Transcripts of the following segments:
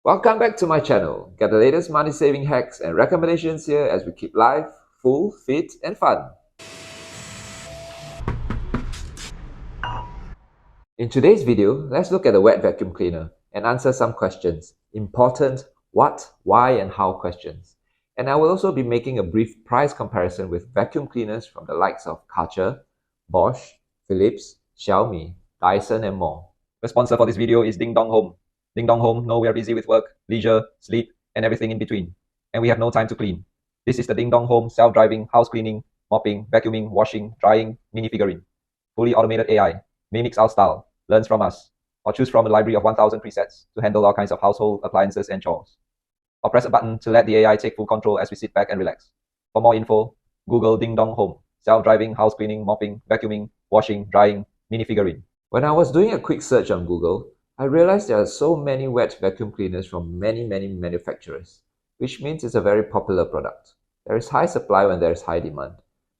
Welcome back to my channel. Get the latest money saving hacks and recommendations here as we keep life full, fit and fun. In today's video, let's look at the wet vacuum cleaner and answer some questions. Important what, why and how questions. And I will also be making a brief price comparison with vacuum cleaners from the likes of Karcher, Bosch, Philips, Xiaomi, Dyson and more. The sponsor for this video is Ding Dong Home. Ding Dong Home know we are busy with work, leisure, sleep, and everything in between. And we have no time to clean. This is the Ding Dong Home self-driving house cleaning, mopping, vacuuming, washing, drying mini figurine. Fully automated AI, mimics our style, learns from us, or choose from a library of 1,000 presets to handle all kinds of household appliances and chores. Or press a button to let the AI take full control as we sit back and relax. For more info, Google Ding Dong Home, self-driving house cleaning, mopping, vacuuming, washing, drying mini figurine. When I was doing a quick search on Google, I realized there are so many wet vacuum cleaners from many manufacturers, which means it's a very popular product. There is high supply when there is high demand.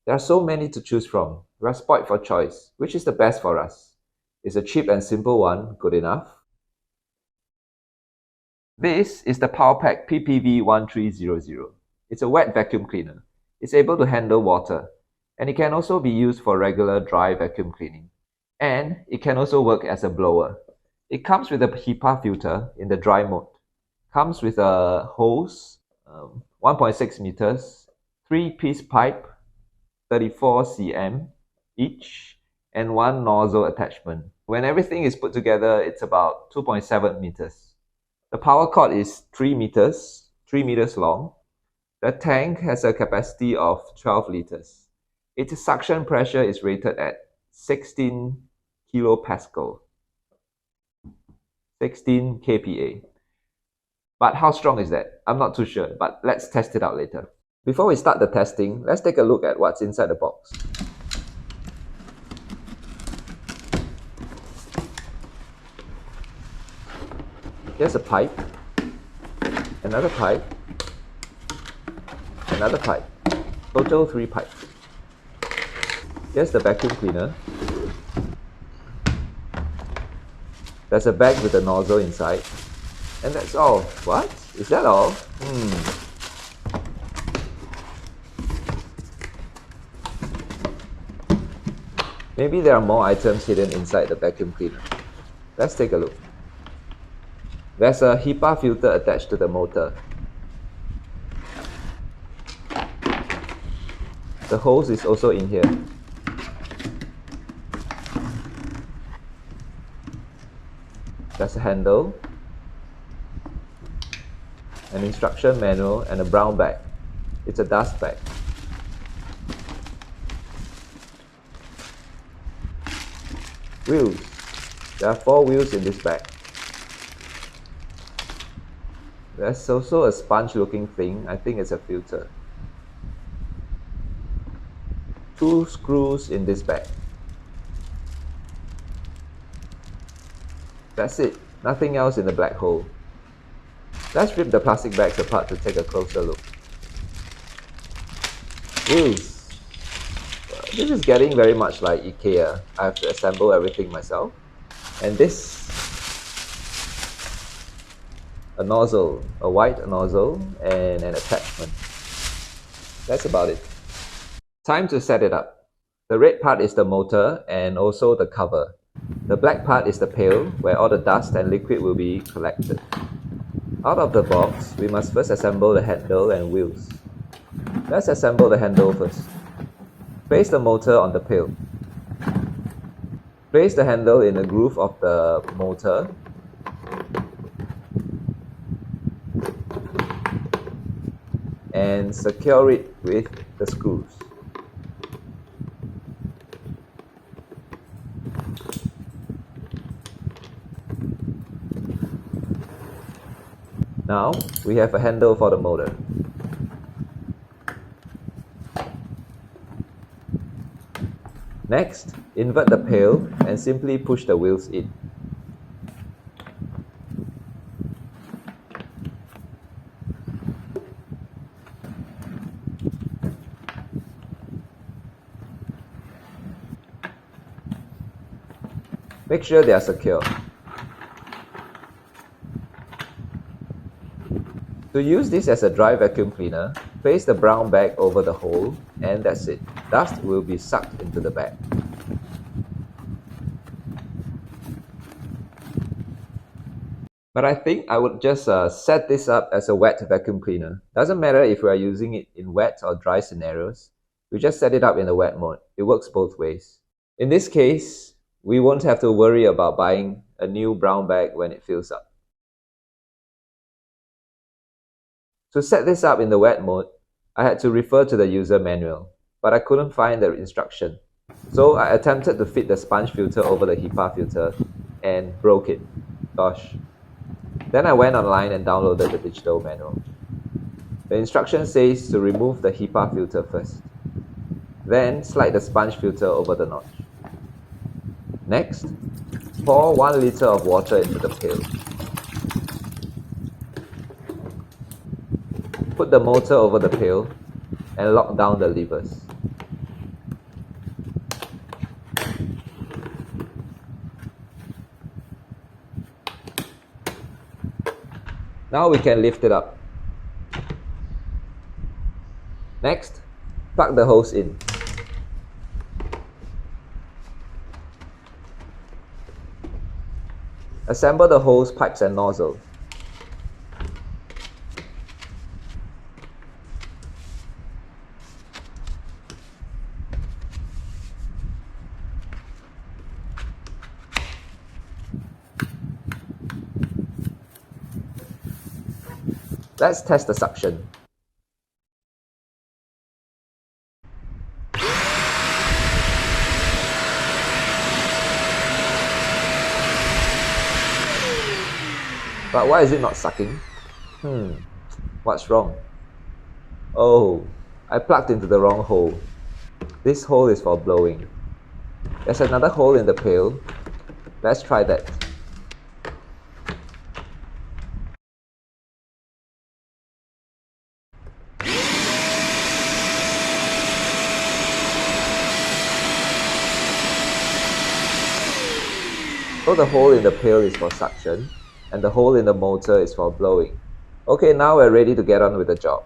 There are so many to choose from. We are spoiled for choice. Which is the best for us? Is a cheap and simple one good enough? This is the PowerPac PPV1300. It's a wet vacuum cleaner. It's able to handle water, and it can also be used for regular dry vacuum cleaning. And it can also work as a blower. It comes with a HEPA filter in the dry mode. Comes with a hose, 1.6 meters, 3-piece pipe, 34 cm each, and one nozzle attachment. When everything is put together, it's about 2.7 meters. The power cord is 3 meters long. The tank has a capacity of 12 liters. Its suction pressure is rated at 16 kilopascal. 16 kPa. But how strong is that? I'm not too sure, but let's test it out later. Before we start the testing, let's take a look at what's inside the box. Here's a pipe, another pipe, another pipe. Total 3 pipes. Here's the vacuum cleaner. There's a bag with a nozzle inside. And that's all. What? Is that all? Maybe there are more items hidden inside the vacuum cleaner. Let's take a look. There's a HEPA filter attached to the motor. The hose is also in here. There's a handle, an instruction manual, and a brown bag. It's a dust bag. Wheels. There are 4 wheels in this bag. There's also a sponge looking thing. I think it's a filter. 2 screws in this bag. That's it. Nothing else in the black hole. Let's rip the plastic bags apart to take a closer look. Wheels. This is getting very much like IKEA. I have to assemble everything myself. And this, a nozzle, a white nozzle and an attachment. That's about it. Time to set it up. The red part is the motor and also the cover. The black part is the pail where all the dust and liquid will be collected. Out of the box, we must first assemble the handle and wheels. Let's assemble the handle first. Place the motor on the pail. Place the handle in the groove of the motor. And secure it with the screws. Now, we have a handle for the motor. Next, invert the pail and simply push the wheels in. Make sure they are secure. To use this as a dry vacuum cleaner, place the brown bag over the hole and that's it. Dust will be sucked into the bag. But I think I would just set this up as a wet vacuum cleaner. Doesn't matter if we are using it in wet or dry scenarios. We just set it up in the wet mode. It works both ways. In this case, we won't have to worry about buying a new brown bag when it fills up. To set this up in the wet mode, I had to refer to the user manual, but I couldn't find the instruction. So I attempted to fit the sponge filter over the HEPA filter and broke it. Gosh. Then I went online and downloaded the digital manual. The instruction says to remove the HEPA filter first. Then slide the sponge filter over the notch. Next, pour 1 liter of water into the pail. Put the motor over the pail and lock down the levers. Now we can lift it up. Next, plug the hose in. Assemble the hose, pipes and nozzle. Let's test the suction. But why is it not sucking? What's wrong? Oh, I plugged into the wrong hole. This hole is for blowing. There's another hole in the pail. Let's try that. So the hole in the pail is for suction, and the hole in the motor is for blowing. Okay, now we're ready to get on with the job.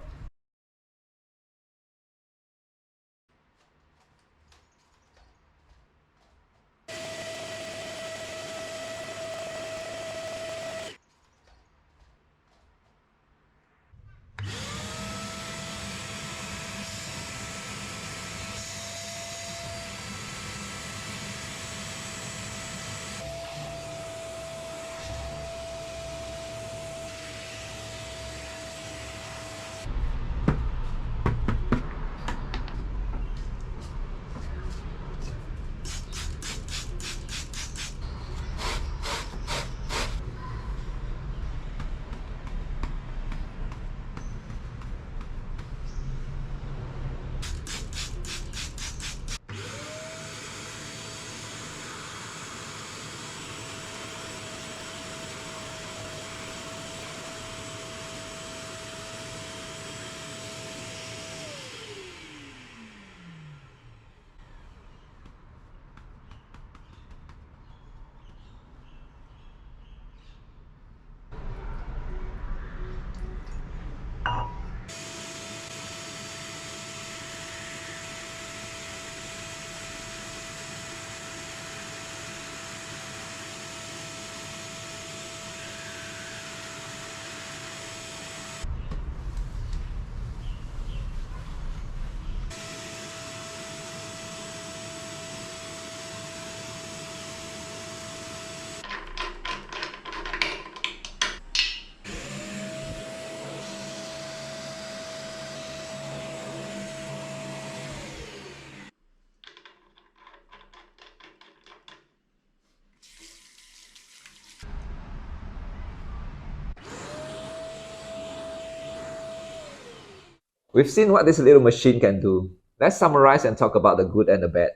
We've seen what this little machine can do. Let's summarize and talk about the good and the bad.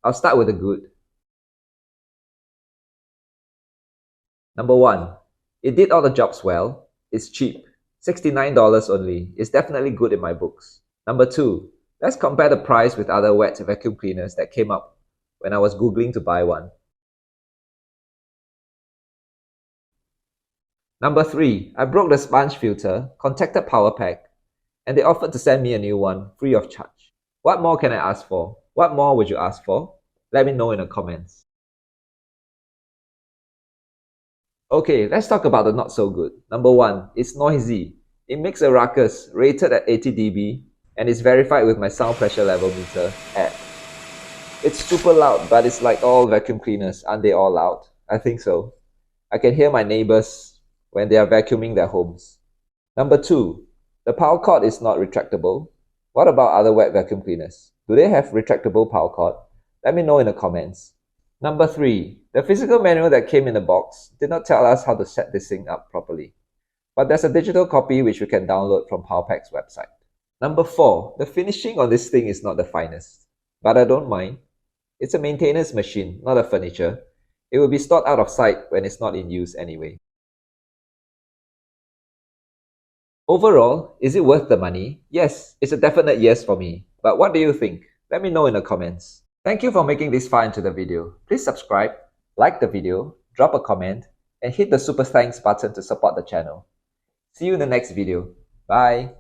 I'll start with the good. Number 1, it did all the jobs well. It's cheap. $69 only. It's definitely good in my books. Number 2, let's compare the price with other wet vacuum cleaners that came up when I was Googling to buy one. Number 3, I broke the sponge filter, contacted PowerPac, and they offered to send me a new one free of charge. What more can I ask for? What more would you ask for? Let me know in the comments. Okay, let's talk about the not so good. Number 1, it's noisy. It makes a ruckus, rated at 80 dB, and is verified with my sound pressure level meter app. It's super loud, but it's like all vacuum cleaners. Aren't they all loud? I think so. I can hear my neighbors when they are vacuuming their homes. Number 2, the power cord is not retractable. What about other wet vacuum cleaners? Do they have retractable power cord? Let me know in the comments. Number 3, the physical manual that came in the box did not tell us how to set this thing up properly. But there's a digital copy which we can download from PowerPac's website. Number 4, the finishing on this thing is not the finest. But I don't mind. It's a maintenance machine, not a furniture. It will be stored out of sight when it's not in use anyway. Overall, is it worth the money? Yes, it's a definite yes for me. But what do you think? Let me know in the comments. Thank you for making this far into the video. Please subscribe, like the video, drop a comment, and hit the super thanks button to support the channel. See you in the next video. Bye!